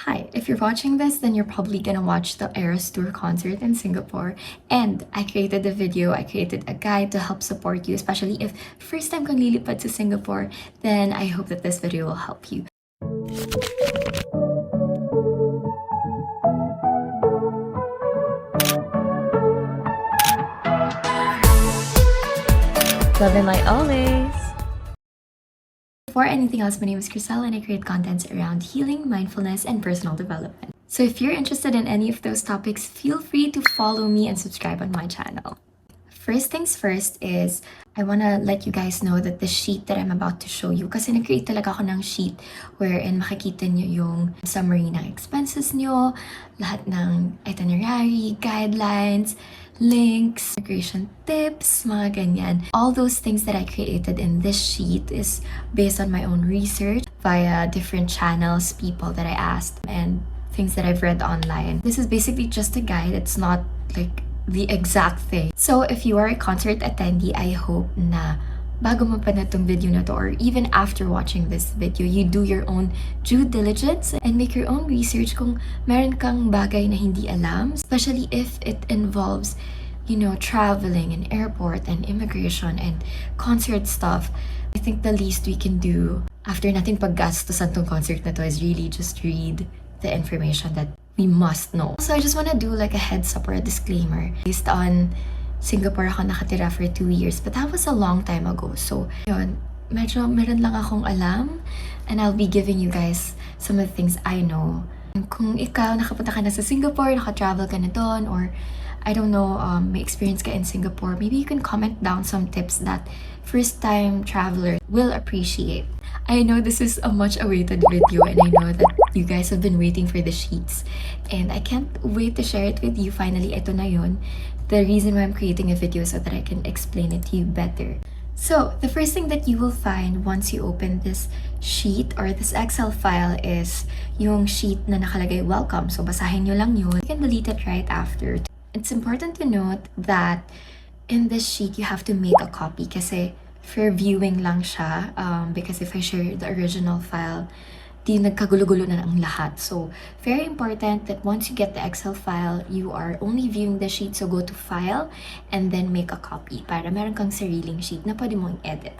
Hi, if you're watching this, then you're probably gonna watch the Eras Tour concert in Singapore. And I created a video, I created a guide to help support you, especially if first time kang lilipad to Singapore, then I hope that this video will help you. Love and light always! Before anything else, my name is Crisel and I create contents around healing, mindfulness, and personal development. So if you're interested in any of those topics, feel free to follow me and subscribe on my channel. First things first is, I want to let you guys know that the sheet that I'm about to show you, kasi nag-create talaga ako ng sheet wherein makikita nyo yung summary ng expenses nyo, lahat ng itinerary, guidelines, links, immigration tips, mga ganyan. All those things that I created in this sheet is based on my own research via different channels, people that I asked, and things that I've read online. This is basically just a guide. It's not like the exact thing. So if you are a concert attendee, I hope na bago mo pa na tong video na to, or even after watching this video, you do your own due diligence and make your own research kung meron kang bagay na hindi alam, especially if it involves, you know, traveling and airport and immigration and concert stuff. I think the least we can do after natin paggastosan tong concert na to is really just read the information that we must know. So I just want to do like a heads up or a disclaimer. Based on Singapore ako nakatira for 2 years, but that was a long time ago. So yun, medyo meron lang akong alam, and I'll be giving you guys some of the things I know. Kung ikaw nakapunta ka na sa Singapore, naka-travel ka na doon, or I don't know, may experience ka in Singapore, maybe you can comment down some tips that first-time travelers will appreciate. I know this is a much-awaited video, and I know that you guys have been waiting for the sheets. And I can't wait to share it with you. Finally, ito na yun. The reason why I'm creating a video so that I can explain it to you better. So, the first thing that you will find once you open this sheet or this Excel file is yung sheet na nakalagay welcome. So, basahin nyo lang yun. You can delete it right after. It's important to note that in this sheet, you have to make a copy kasi for viewing lang siya, because if I share the original file, di nagkagulo-gulo na ang lahat. So, very important that once you get the Excel file, you are only viewing the sheet. So, go to File and then make a copy para meron kang sariling sheet na pwede mong edit.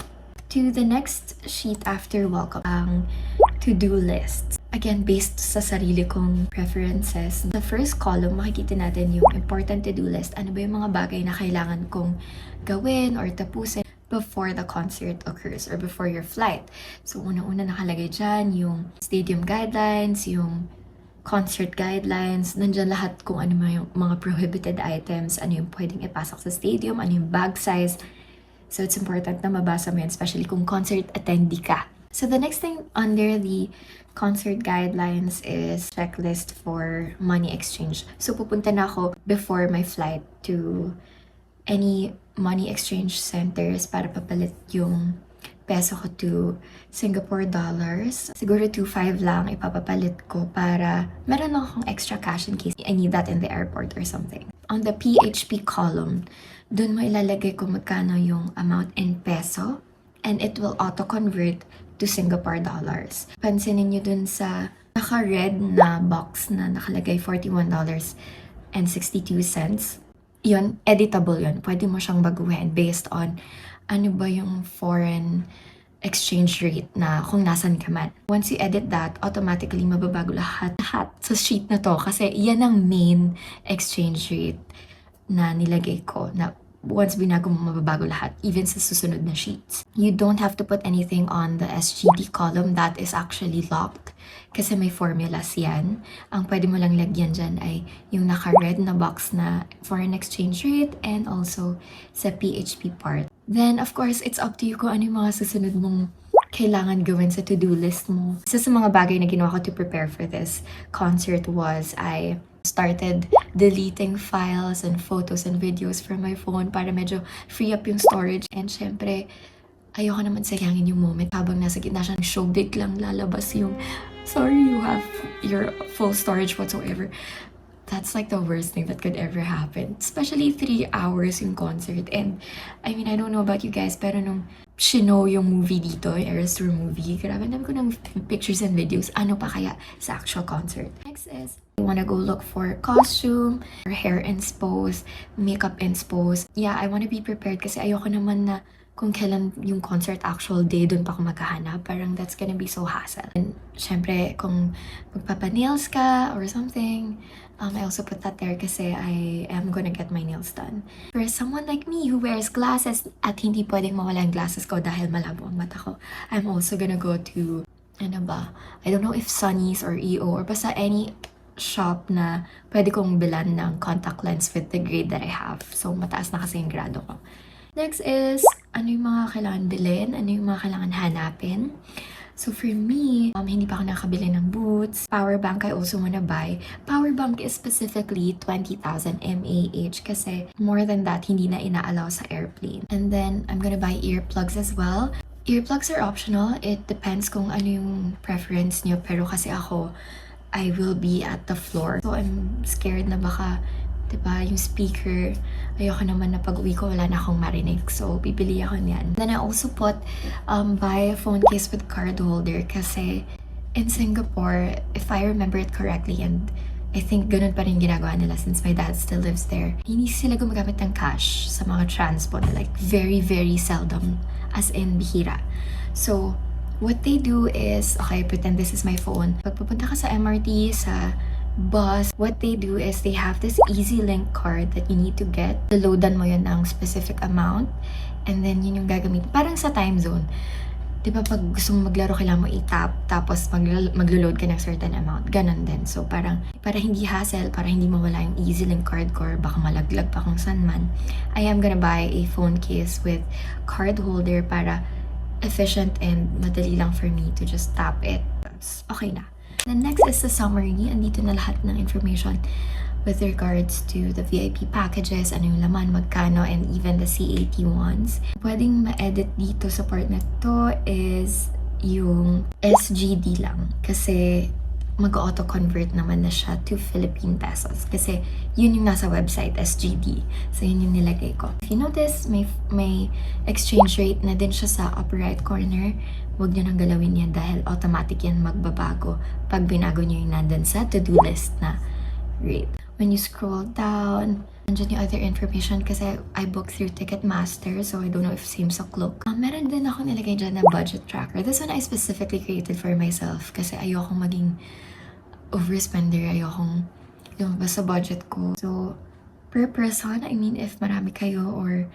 To the next sheet after welcome, ang to-do list. Again, based sa sarili kong preferences. The first column, makikita natin yung important to-do list. Ano ba yung mga bagay na kailangan kong gawin or tapusin before the concert occurs or before your flight. So, una-una nakalagay dyan yung stadium guidelines, yung concert guidelines, nandyan lahat kung ano yung mga prohibited items, ano yung pwedeng ipasok sa stadium, ano yung bag size. So, it's important na mabasa mo yan, especially kung concert attendee ka. So, the next thing under the concert guidelines is checklist for money exchange. So, pupunta na ako before my flight to any money exchange centers para papalit yung peso ko to Singapore dollars. Siguro 2.5 lang ipapapalit ko para meron lang akong extra cash in case I need that in the airport or something. On the PHP column, dun mo ilalagay kung magkano yung amount in peso and it will auto-convert to Singapore dollars. Pansinin nyo dun sa naka-red na box na nakalagay $41.62. Yun, editable yun. Pwede mo siyang baguhin based on ano ba yung foreign exchange rate na kung nasan ka man. Once you edit that, automatically mababago lahat sa sheet na to kasi yan ang main exchange rate na nilagay ko na once binago mo mababago lahat, even sa susunod na sheets. You don't have to put anything on the SGD column. That is actually locked kasi may formulas yan. Ang pwede mo lang lagyan dyan ay yung naka-red na box na foreign exchange rate and also sa PHP part. Then, of course, it's up to you kung ano yung mga susunod mong kailangan gawin sa to-do list mo. Isa sa mga bagay na ginawa ko to prepare for this concert was I started deleting files and photos and videos from my phone para medyo free up yung storage. And syempre, ayoko naman sayangin yung moment habang nasa gitna siya ng show, biglang lalabas yung sorry, you have your full storage whatsoever. That's like the worst thing that could ever happen. Especially 3 hours yung concert. And I mean, I don't know about you guys, pero nung shinow yung movie dito, yung Eras Tour movie. Grabe, dami ko ng pictures and videos. Ano pa kaya sa actual concert? Next is, I wanna go look for costume, or hair inspo, makeup inspo. Yeah, I wanna be prepared kasi ayoko naman na kung kailan yung concert actual day, dun pa ako maghahanap. Parang that's gonna be so hassle. And syempre, kung magpapa-nails ka or something, I also put that there kasi I am gonna get my nails done. For someone like me who wears glasses at hindi pwedeng mawala ang glasses ko dahil malabo ang mata ko, I'm also gonna go to, ano ba, I don't know if Sunny's or EO or basta any shop na pwede kong bilan ng contact lens with the grade that I have. So, mataas na kasi yung grado ko. Next is, ano yung mga kailangan bilhin? Ano yung mga kailangan hanapin? So for me, hindi pa ako nakabili ng boots. Power bank I also wanna buy. Power bank is specifically 20,000 mAh kasi more than that, hindi na inaalaw sa airplane. And then, I'm gonna buy earplugs as well. Earplugs are optional. It depends kung ano yung preference niyo. Pero kasi ako, I will be at the floor. So I'm scared na baka, diba, yung speaker, ayoko naman na pag-uwi ko wala na akong marinig. So, bibili ako niyan. Then I also put, buy a phone case with card holder kasi in Singapore, if I remember it correctly, and I think ganun pa rin ginagawa nila since my dad still lives there, hindi sila gumagamit ng cash sa mga transpo na like very, very seldom, as in bihira. So, what they do is, okay, pretend this is my phone. Pag pupunta ka sa MRT, sa bus, what they do is they have this easy link card that you need to get. Loadan mo yun ng specific amount and then yun yung gagamit. Parang sa time zone. Diba pag gusto mo maglaro, kailangan mo i-tap tapos maglo-load ka ng certain amount. Ganon din. So parang para hindi hassle, para hindi mawala yung easy link card ko or baka malaglag pa kung saan man, I am gonna buy a phone case with card holder para efficient and madali lang for me to just tap it. Okay na. Then next is the summary. Andito na lahat ng information with regards to the VIP packages, ano yung laman, magkano, and even the C80 ones. Pwedeng ma-edit dito sa part na to is yung SGD lang. Kasi mag-auto-convert naman na siya to Philippine pesos. Kasi yun yung nasa website, SGD. So yun yung nilagay ko. If you notice, may exchange rate na din siya sa upper right corner. Huwag nyo nang galawin yan dahil automatic yan magbabago pag binago nyo yung nandun sa to-do list na rate. When you scroll down, nandiyan yung other information kasi I booked through Ticketmaster, so I don't know if same sa Klook. Meron din ako nilagay dyan na budget tracker. This one I specifically created for myself kasi ayokong maging overspender, ayokong lumabas sa budget ko. So, per person, I mean, if marami kayo or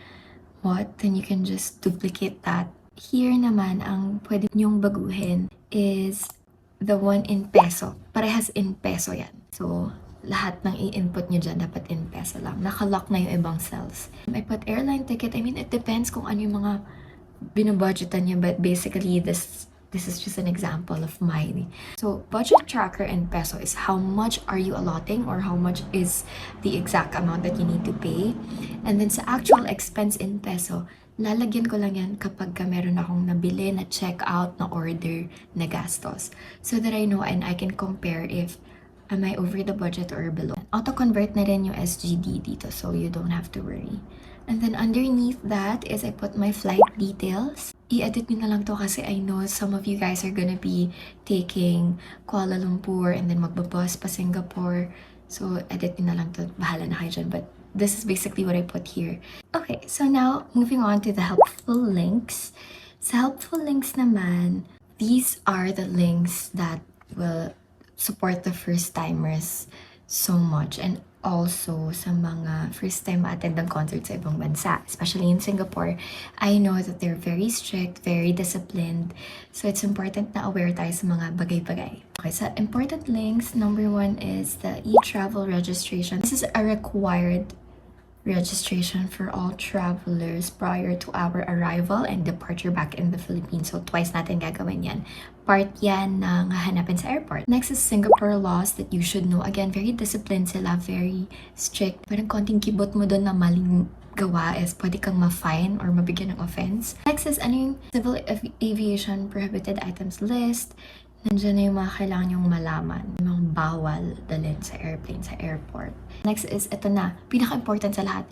what, then you can just duplicate that. Here naman, ang pwede nyong baguhin is the one in peso. Parehas in peso yan. So, lahat ng i-input nyo dyan dapat in peso lang. Nakalock na yung ibang cells. I put airline ticket. I mean, it depends kung ano yung mga binubudgetan nyo. But basically, this is just an example of mine. So, budget tracker in peso is how much are you allotting or how much is the exact amount that you need to pay. And then sa actual expense in peso, lalagyan ko lang yan kapag meron akong nabili, na check out, na order, na gastos. So that I know and I can compare if am I over the budget or below. Auto-convert na rin yung SGD dito so you don't have to worry. And then underneath that is I put my flight details. I-edit nyo na lang to kasi I know some of you guys are gonna be taking Kuala Lumpur and then magbabus pa Singapore. So edit nyo na lang to. Bahala na kayo dyan. But this is basically what I put here. Okay, so now moving on to the helpful links. Sa helpful links naman, these are the links that will support the first-timers so much and also sa mga first-time attend ng concert sa ibang bansa, especially in Singapore. I know that they're very strict, very disciplined, so it's important na aware tayo sa mga bagay-bagay. Okay, so important links, number one is the e-travel registration. This is a required registration for all travelers prior to our arrival and departure back in the Philippines. So twice natin gagawin yan. Part yan ng hanapin sa airport. Next is Singapore laws that you should know. Again, very disciplined sila, very strict. Parang konting kibot mo doon na maling gawa is pwede kang ma-fine or mabigyan ng offense. Next is ano yung civil aviation prohibited items list. Nandiyan na yung mga kailangan nyong malaman. Yung mga bawal dalhin sa airplane, sa airport. Next is, ito na, pinaka-important sa lahat.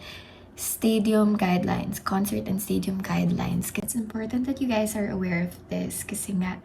stadium guidelines, concert and stadium guidelines. It's important that you guys are aware of this kasi nga,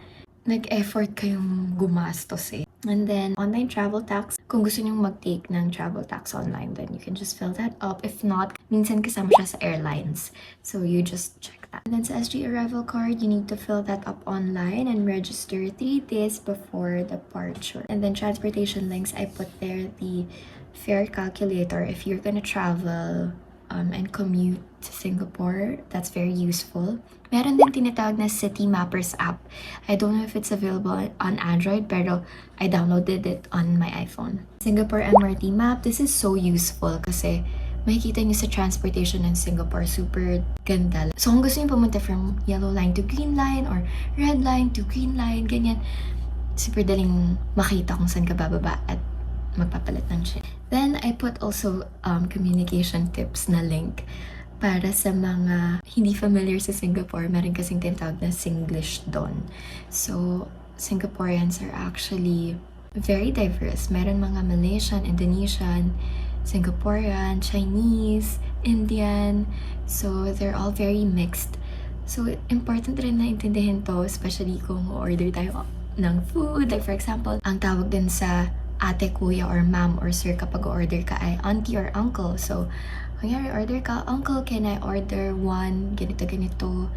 nag-effort kayong gumastos eh. And then, online travel tax. Kung gusto nyong mag-take ng travel tax online, then you can just fill that up. If not, minsan kasama siya sa airlines. So, you just check that. And then sa SG arrival card, you need to fill that up online and register 3 days before departure. And then transportation links, I put there the fare calculator if you're gonna travel and commute to Singapore. That's very useful. Meron din tinatawag na City Mappers app. I don't know if it's available on Android, pero I downloaded it on my iPhone. Singapore MRT map, this is so useful kasi makikita niyo sa transportation in Singapore, super ganda. So kung gusto niyo pumunta from yellow line to green line or red line to green line, ganyan, super daling makita kung saan ka bababa at magpapalit ng shit. Then, I put also communication tips na link para sa mga hindi familiar sa Singapore. Meron kasing tinatawag na Singlish doon. So, Singaporeans are actually very diverse. Meron mga Malaysian, Indonesian, Singaporean, Chinese, Indian. So, they're all very mixed. So, important rin na intindihin to, especially kung order tayo ng food. Like, for example, ang tawag din sa ate, kuya, or ma'am, or sir kapag order ka ay auntie or uncle. So, kunyari order ka, uncle, can I order one, ganito, ganito?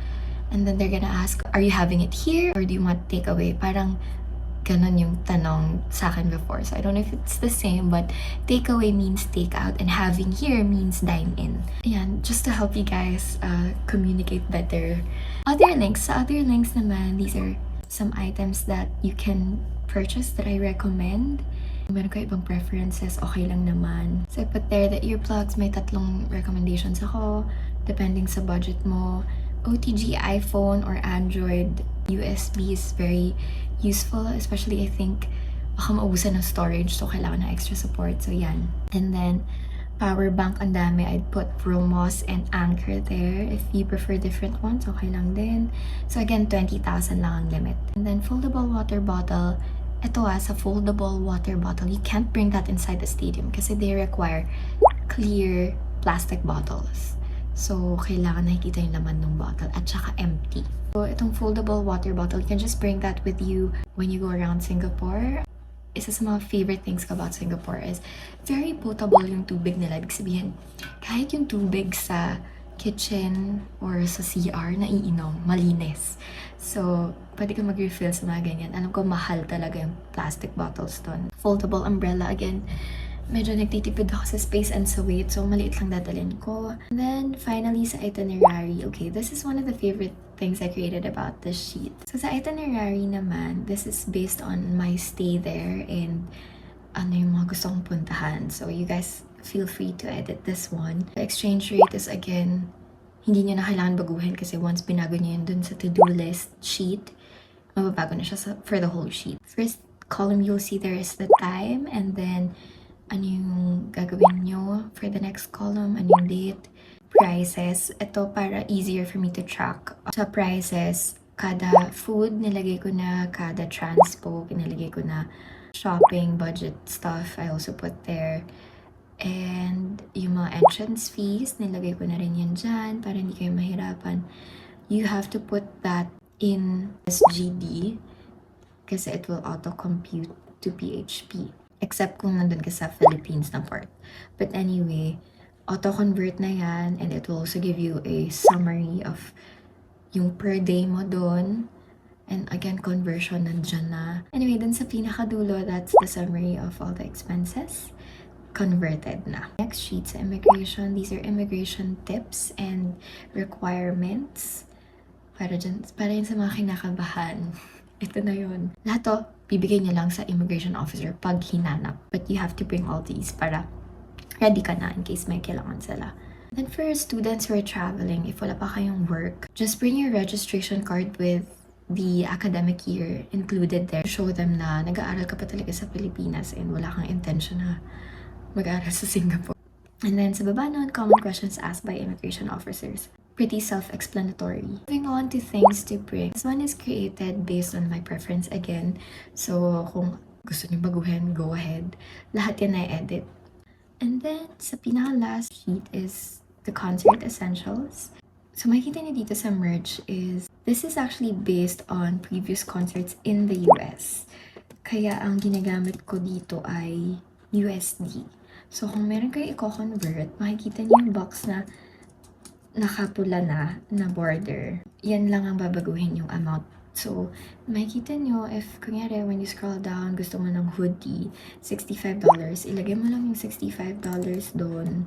And then they're gonna ask, are you having it here? Or do you want takeaway? Parang ganun yung tanong sa akin before. So, I don't know if it's the same, but takeaway means take out, and having here means dine in. Ayan, just to help you guys communicate better. Sa other links naman, these are some items that you can purchase that I recommend. Meron ko ibang preferences, okay lang naman. So I put there that earplugs, may 3 recommendations ako, depending sa budget mo. OTG, iPhone, or Android, USB is very useful, especially I think baka maubusan ng storage, so kailangan ng extra support, so yan. And then, power bank, ang dami. I'd put Promos and Anchor there. If you prefer different ones, okay lang din. So again, 20,000 lang ang limit. And then, foldable water bottle. Ito sa foldable water bottle, you can't bring that inside the stadium kasi they require clear plastic bottles. So, kailangan nakikita yung laman ng bottle at saka empty. So, itong foldable water bottle, you can just bring that with you when you go around Singapore. Isa sa mga favorite things ko about Singapore is very potable yung tubig nila. Ibig sabihin, kahit yung tubig sa kitchen or sa CR, naiinom, malinis. So, pwede ka mag-refill sa mga ganyan. Alam ko, mahal talaga yung plastic bottles doon. Foldable umbrella, again, medyo nagtitipid ako sa space and sa weight, so maliit lang dadalhin ko. And then, finally, sa itinerary. Okay, this is one of the favorite things I created about this sheet. So, sa itinerary naman, this is based on my stay there and ano yung mga gusto kong puntahan. So, you guys feel free to edit this one. The exchange rate is, again, hindi nyo na kailangan baguhin kasi once binago nyo yun dun sa to-do list sheet, mababago na siya for the whole sheet. First column you'll see there is the time, and then ano yung gagawin nyo for the next column, ano yung date, prices. Ito para easier for me to track. Sa prices, kada food nilagay ko na, kada transpo nilagay ko na, shopping, budget stuff, I also put there. And yung mga entrance fees, nilagay ko na rin yan dyan para hindi kayo mahirapan. You have to put that in SGD kasi it will auto-compute to PHP. Except kung nandun ka sa Philippines na part. But anyway, auto-convert na yan, and it will also give you a summary of yung per day mo doon. And again, conversion nandyan na. Anyway, dun sa pinakadulo, that's the summary of all the expenses. Converted na. Next sheet sa immigration. These are immigration tips and requirements. Para yun sa mga kinakabahan. Ito na yun. Lahat to, bibigay niya lang sa immigration officer pag hinanap. But you have to bring all these para ready ka na in case may kailangan sila. Then for students who are traveling, if wala pa kayong work, just bring your registration card with the academic year included there. Show them na nag-aaral ka pa talaga sa Pilipinas and wala kang intention na mag-aaral sa Singapore. And then sa baba nun, common questions asked by immigration officers. Pretty self-explanatory. Moving on to things to bring. This one is created based on my preference again. So kung gusto niyo baguhin, go ahead. Lahat yan na-edit. And then sa pinaka-last sheet is the concert essentials. So makikita niyo dito sa merch is, this is actually based on previous concerts in the US. Kaya ang ginagamit ko dito ay USD. So kung meron kayo i-convert, makikita niyo yung box na nakapula na border. Yan lang ang babaguhin yung amount. So, makikita nyo, if kunyari, when you scroll down, gusto mo ng hoodie, $65, ilagay mo lang yung $65 doon.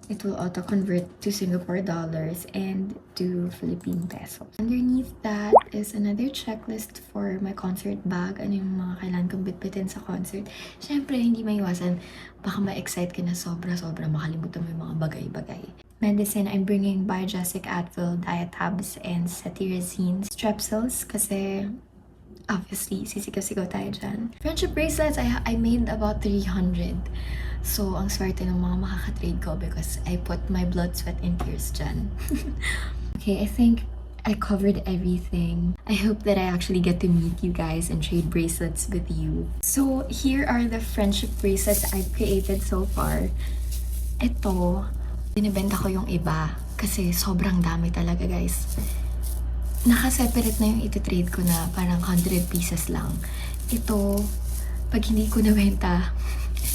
It will auto-convert to Singapore dollars and to Philippine pesos. Underneath that is another checklist for my concert bag. Ano yung mga kailangan kong bitbitin sa concert. Siyempre, hindi maiwasan. Baka ma-excite ka na sobra-sobra, makalimutan mo yung mga bagay-bagay. Medicine, I'm bringing Biogesic Advil, Diatabs, and Cetirizine Strepsils kasi obviously, sisigaw-sigaw tayo dyan. Friendship bracelets, I made about 300. So, ang swerte ng mga makakatrade ko because I put my blood, sweat, and tears dyan. Okay, I think I covered everything. I hope that I actually get to meet you guys and trade bracelets with you. So, here are the friendship bracelets I've created so far. Ito, binibenta ko yung iba kasi sobrang dami talaga, guys. Naka-separate na yung iti-trade ko na parang 100 pieces lang. Ito, pag hindi ko nabenta,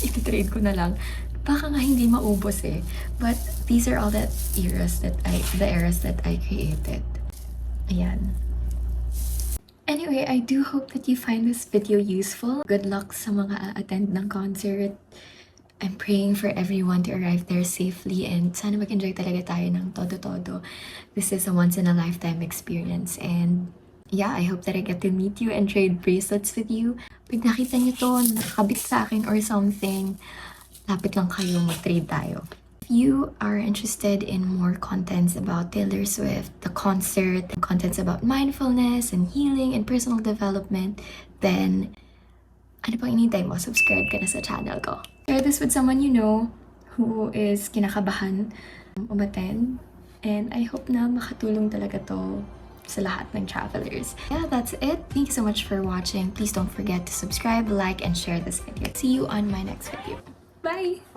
iti-trade ko na lang. Baka nga hindi maubos eh. But these are all the eras that I created. Ayan. Anyway, I do hope that you find this video useful. Good luck sa mga attend ng concert. I'm praying for everyone to arrive there safely and sana mag-enjoy talaga tayo ng todo-todo. This is a once-in-a-lifetime experience and yeah, I hope that I get to meet you and trade bracelets with you. Pag nakita niyo to, nakakabit sa akin or something, lapit lang kayo, mag-trade tayo. If you are interested in more contents about Taylor Swift, the concert, contents about mindfulness and healing and personal development, then ano pang inintay mo? Subscribe ka na sa channel ko. Share this with someone you know who is kinakabahan umattend. And I hope na makatulong talaga to sa lahat ng travelers. Yeah, that's it. Thank you so much for watching. Please don't forget to subscribe, like, and share this video. See you on my next video. Bye!